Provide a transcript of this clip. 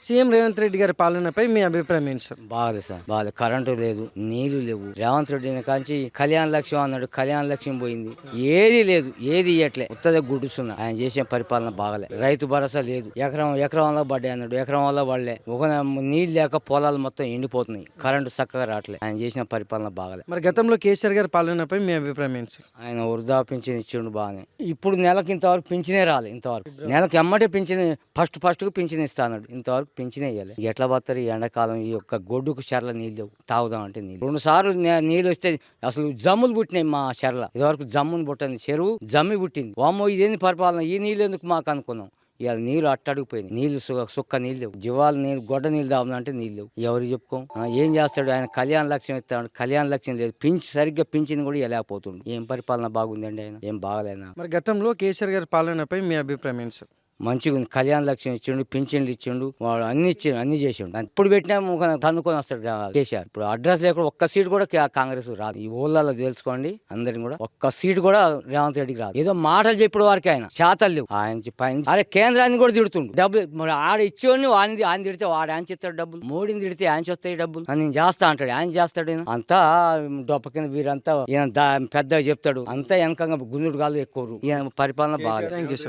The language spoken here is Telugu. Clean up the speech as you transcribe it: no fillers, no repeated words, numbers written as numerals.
సీఎం రేవంత్ రెడ్డి గారి పాలనపై మీ అభిప్రాయం ఏంటి సార్? బాగాలేదు సార్, బాగాలేదు. కరెంటు లేదు, నీళ్లు లేవు. రేవంత్ రెడ్డిని కాంచి కళ్యాణ లక్ష్యం అన్నాడు, కళ్యాణ లక్ష్యం పోయింది. ఏది లేదు, ఏది ఇయ్యట్లే. ఉత్తదే గుడ్డుస్తున్నా. ఆయన చేసే పరిపాలన బాగలే. రైతు భరోసా లేదు. ఎకరం వల్ల పడ్డాయి అన్నాడు, ఎకరం వల్ల పడలే. ఒక నీళ్ళు లేక పొలాలు మొత్తం ఎండిపోతున్నాయి. కరెంటు చక్కగా రావట్లే. ఆయన చేసిన పరిపాలన బాగలే. మరి గతంలో కేసీఆర్ గారి పాలనపై మీ అభిప్రాయం ఏంటి సార్? ఆయన వృధా పింఛన్ ఇచ్చిండు బాగానే. ఇప్పుడు నెలకి ఇంతవరకు పింఛనే రాలే. ఇంతవరకు నెలకి ఎమ్మటే పింఛన్ ఫస్ట్ కు పింఛన్ ఇస్తా అన్నాడు. ఇంతవరకు పింఛనే ఇవ్వాలి. ఎట్లా పోతారు ఈ ఎండాకాలం? ఈ యొక్క గొడ్డుకు చెర్ల నీళ్ళు లేవు. తాగుదాం అంటే నీళ్ళు 2 సార్లు నీళ్ళు వస్తే అసలు జమ్ములు పుట్టినాయి మా చెర్ల. ఇదివరకు జమ్మును పుట్టింది, చెరువు జమ్మి పుట్టింది. వామ్మో ఇదేంది పరిపాలన, ఈ నీళ్ళు ఎందుకు మాకు అనుకున్నాం. ఇవాళ నీళ్ళు అట్టడిగిపోయింది. నీళ్లు సుక్క నీళ్ళు లేవు. జీవాలు నీళ్ళు, గొడ్డ నీళ్ళు తాగుదామంటే నీళ్ళు లేవు. ఎవరికి చెప్పుకోం. ఏం చేస్తాడు ఆయన? కళ్యాణ లక్ష్యం ఇస్తాడు, కళ్యాణ లక్ష్యం లేదు. సరిగ్గా పింఛన్ కూడా ఇవ్వలేకపోతుండు. ఏం పరిపాలన బాగుందండి ఆయన? ఏం బాగలేనా? మరి గతంలో కేసీఆర్ గారి పాలనపై మీ అభిప్రాయం ఏంటి సార్? మంచిగా ఉంది. కళ్యాణ లక్ష్యం ఇచ్చిండు, పింఛన్లు ఇచ్చిండు, వాడు అన్ని ఇచ్చిండు, అన్ని చేసిండు. ఇప్పుడు పెట్టినా తన్నుకొని వస్తాడు కేసీఆర్. ఇప్పుడు అడ్రస్ లేకుండా ఒక్క సీట్ కూడా కాంగ్రెస్ రాదు. ఈ ఊళ్ళలో తెలుసుకోండి అందరిని కూడా. ఒక్క సీట్ కూడా రేవంత్ రెడ్డికి రాదు. ఏదో మాటలు చెప్పిన వారికి ఆయన శాతాలు లేవు. ఆయన పైన అరే కేంద్రాన్ని కూడా తిడుతుండు. డబ్బులు మరి ఆడ ఇచ్చేవాడిని ఆయన తిడితే వాడు ఆయన చేస్తాడు డబ్బులు. మోడీని తిడితే ఆయన చేస్తాయి డబ్బులు. నేను చేస్తా అంటాడు. ఆయన చేస్తాడు. అంతా డొప్ప కింద వీరంతా ఈయన పెద్దగా చెప్తాడు. అంతా వెనకంగా గుంజుడు గాలు ఎక్కువ. ఈయన పరిపాలన బాగా. Thank you sir.